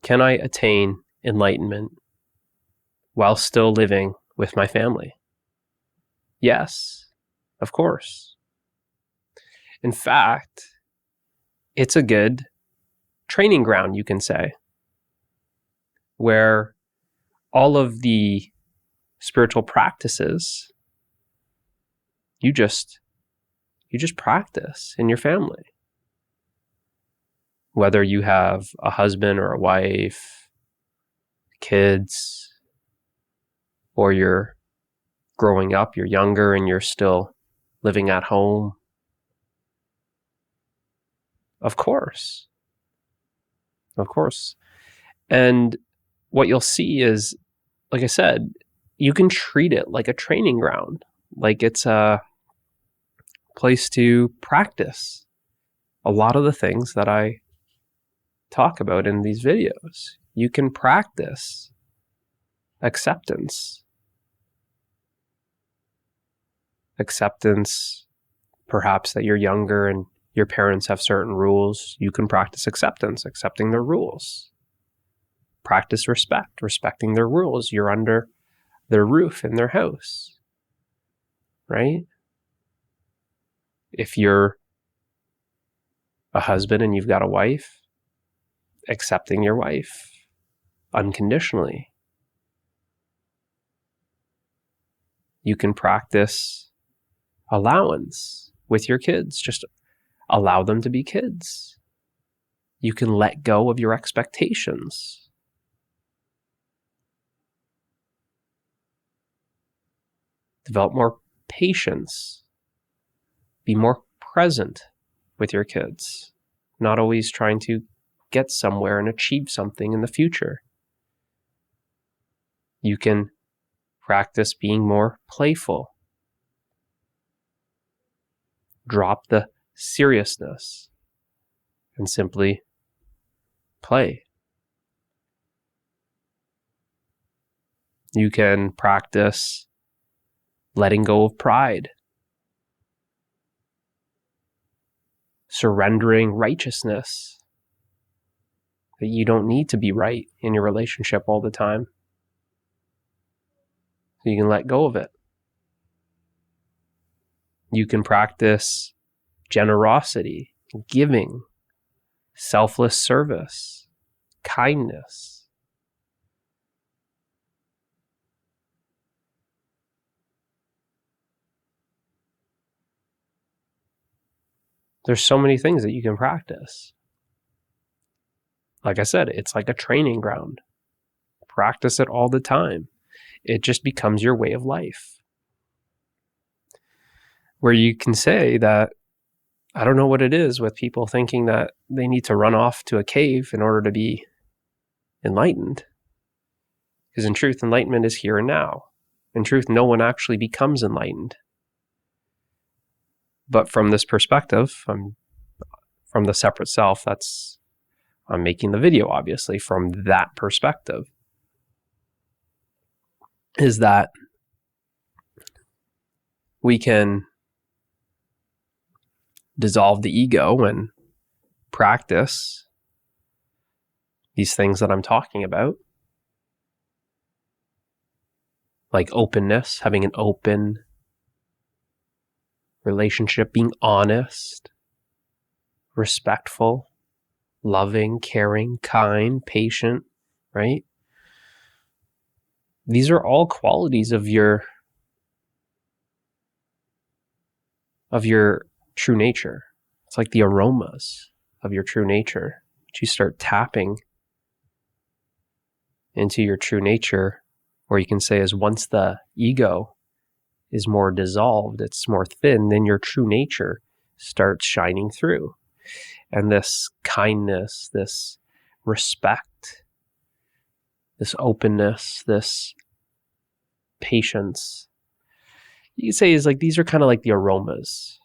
Can I attain enlightenment while still living with my family? Yes, of course. In fact, it's a good training ground, you can say, where all of the spiritual practices you just practice in your family. Whether you have a husband or a wife, kids, or you're growing up, you're younger and you're still living at home. Of course. Of course. And what you'll see is, like I said, you can treat it like a training ground, like it's a place to practice a lot of the things that I talk about in these videos. You can practice acceptance. Acceptance, perhaps that you're younger and your parents have certain rules. You can practice acceptance, accepting their rules. Practice respect, respecting their rules. You're under their roof in their house, right? If you're a husband and you've got a wife, accepting your wife unconditionally. You can practice allowance with your kids. Just allow them to be kids. You can let go of your expectations. Develop more patience. Be more present with your kids. Not always trying to get somewhere and achieve something in the future. You can practice being more playful. Drop the seriousness and simply play. You can practice letting go of pride, surrendering righteousness, that you don't need to be right in your relationship all the time. So you can let go of it. You can practice generosity, giving, selfless service, kindness. There's so many things that you can practice. Like I said, it's like a training ground. Practice it all the time. It just becomes your way of life. Where you can say that, I don't know what it is with people thinking that they need to run off to a cave in order to be enlightened. Because in truth, enlightenment is here and now. In truth, no one actually becomes enlightened. But from this perspective, from the separate self, I'm making the video, obviously, from that perspective, is that we can dissolve the ego and practice these things that I'm talking about, like openness, having an open relationship, being honest, respectful, loving, caring, kind, patient, right? These are all qualities of your true nature. It's like the aromas of your true nature. But you start tapping into your true nature, or you can say is once the ego is more dissolved, it's more thin, then your true nature starts shining through. And this kindness, this respect, this openness, this patience, you can say is like, these are kind of like the aromas.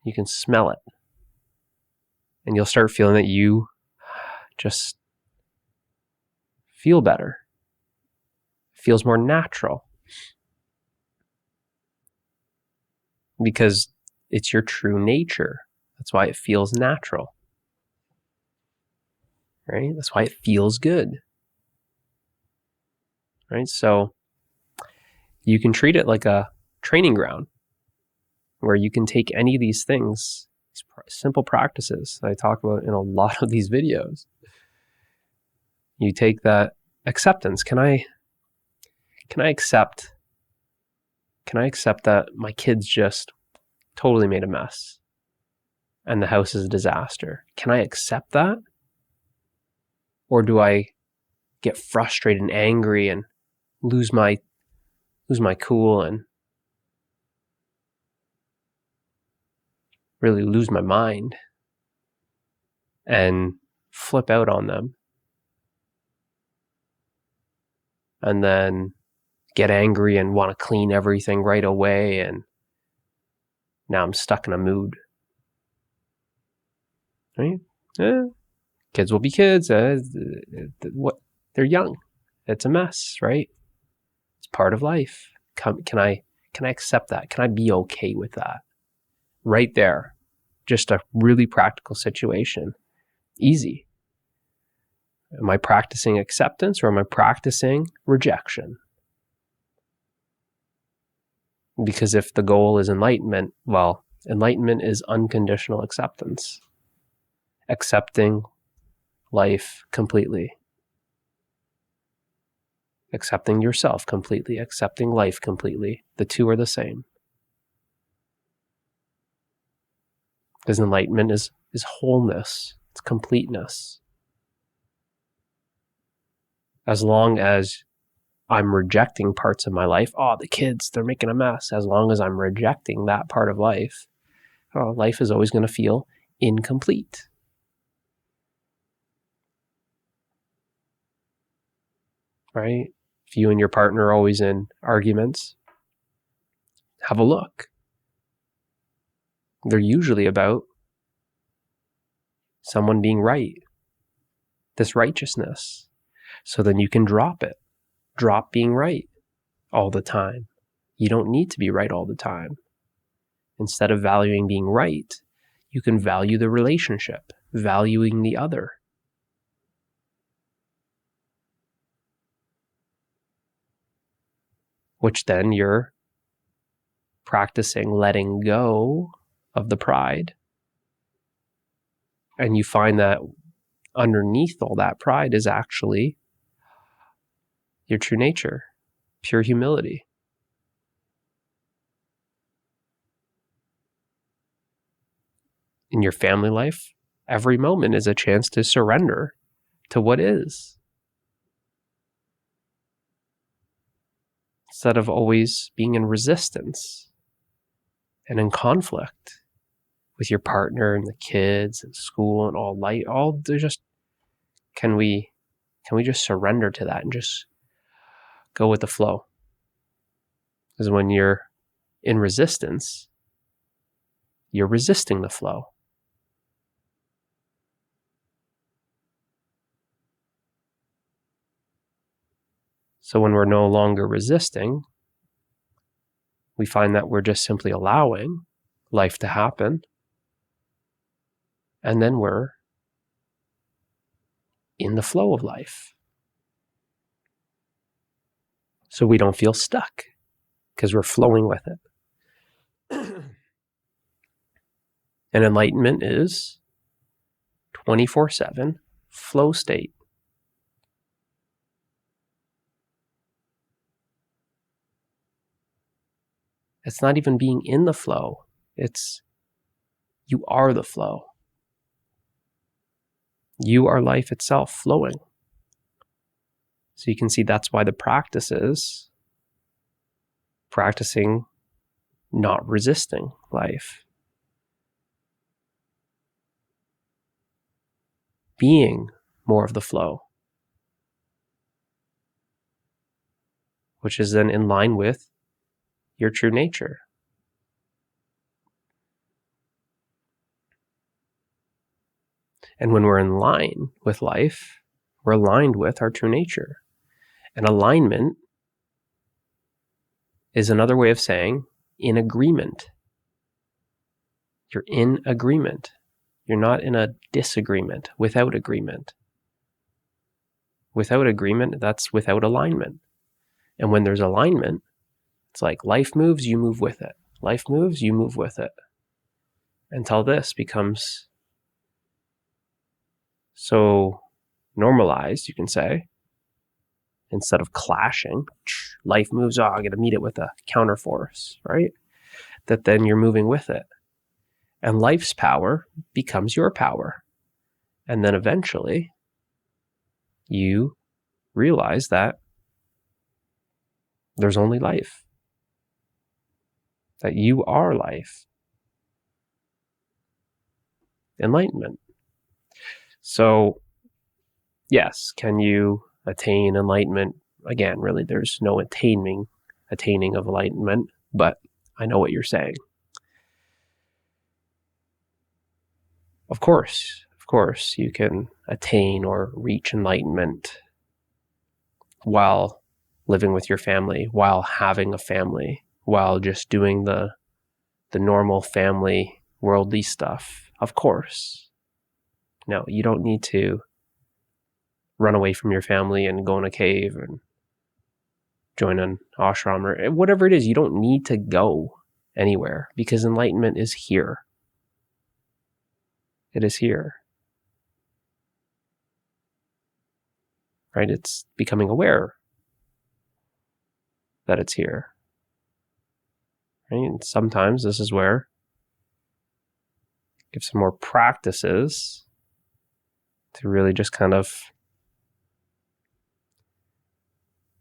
You can smell it. And you'll start feeling that you just feel better. It feels more natural. Because it's your true nature. That's why it feels natural. right? That's why it feels good, right? So you can treat it like a training ground where you can take any of these things, these simple practices that I talk about in a lot of these videos. You take that acceptance. Can I accept that my kids just totally made a mess and the house is a disaster? Can I accept that? Or do I get frustrated and angry and lose my cool and really lose my mind and flip out on them and then get angry and want to clean everything right away, and now I'm stuck in a mood, right? Kids will be kids. What, they're young. It's a mess, right? It's part of life. Can I accept that? Can I be okay with that? Right there, just a really practical situation. Easy. Am I practicing acceptance or am I practicing rejection? Because if the goal is enlightenment, well, enlightenment is unconditional acceptance. Accepting life completely. Accepting yourself completely. Accepting life completely. The two are the same. Because enlightenment is wholeness. It's completeness. As long as I'm rejecting parts of my life, the kids, they're making a mess. As long as I'm rejecting that part of life, life is always going to feel incomplete. Right? If you and your partner are always in arguments, have a look. They're usually about someone being right, this righteousness. So then you can drop it. Drop being right all the time. You don't need to be right all the time. Instead of valuing being right, you can value the relationship, valuing the other. Which then you're practicing letting go of the pride. And you find that underneath all that pride is actually your true nature, pure humility. In your family life, every moment is a chance to surrender to what is. Instead of always being in resistance and in conflict with your partner and the kids and school and all they're just, can we just surrender to that and just go with the flow? Because when you're in resistance, you're resisting the flow. So when we're no longer resisting, we find that we're just simply allowing life to happen. And then we're in the flow of life. So we don't feel stuck because we're flowing with it. And enlightenment is 24/7 flow state. It's not even being in the flow. It's you are the flow. You are life itself flowing. So you can see that's why the practice is practicing not resisting life. Being more of the flow. Which is then in line with your true nature. And when we're in line with life, we're aligned with our true nature. And alignment is another way of saying in agreement. You're in agreement. You're not in a disagreement, without agreement. Without agreement, that's without alignment. And when there's alignment, it's like life moves, you move with it. Life moves, you move with it. Until this becomes so normalized, you can say, instead of clashing, life moves, I got to meet it with a counterforce, right? That then you're moving with it. And life's power becomes your power. And then eventually you realize that there's only life, that you are life. Enlightenment. So, yes, can you attain enlightenment? Again, really, there's no attaining of enlightenment, but I know what you're saying. Of course, you can attain or reach enlightenment while living with your family, while having a family, while just doing the normal family worldly stuff. Of course. No, you don't need to run away from your family and go in a cave and join an ashram or whatever it is. You don't need to go anywhere because enlightenment is here. It is here. Right? It's becoming aware that it's here. Right? And sometimes this is where give some more practices to really just kind of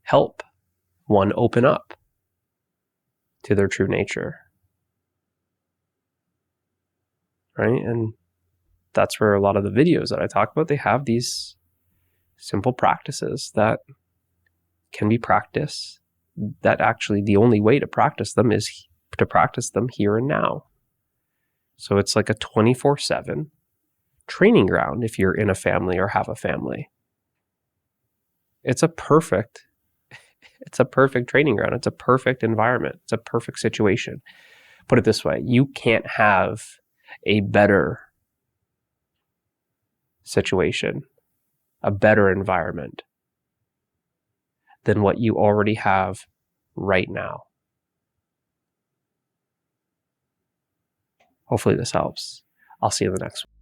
help one open up to their true nature. Right? And that's where a lot of the videos that I talk about, they have these simple practices that can be practiced, that actually the only way to practice them is to practice them here and now. So it's like a 24/7 training ground if you're in a family or have a family. It's a perfect training ground. It's a perfect environment. It's a perfect situation. Put it this way, you can't have a better situation, a better environment than what you already have right now. Hopefully this helps. I'll see you in the next one.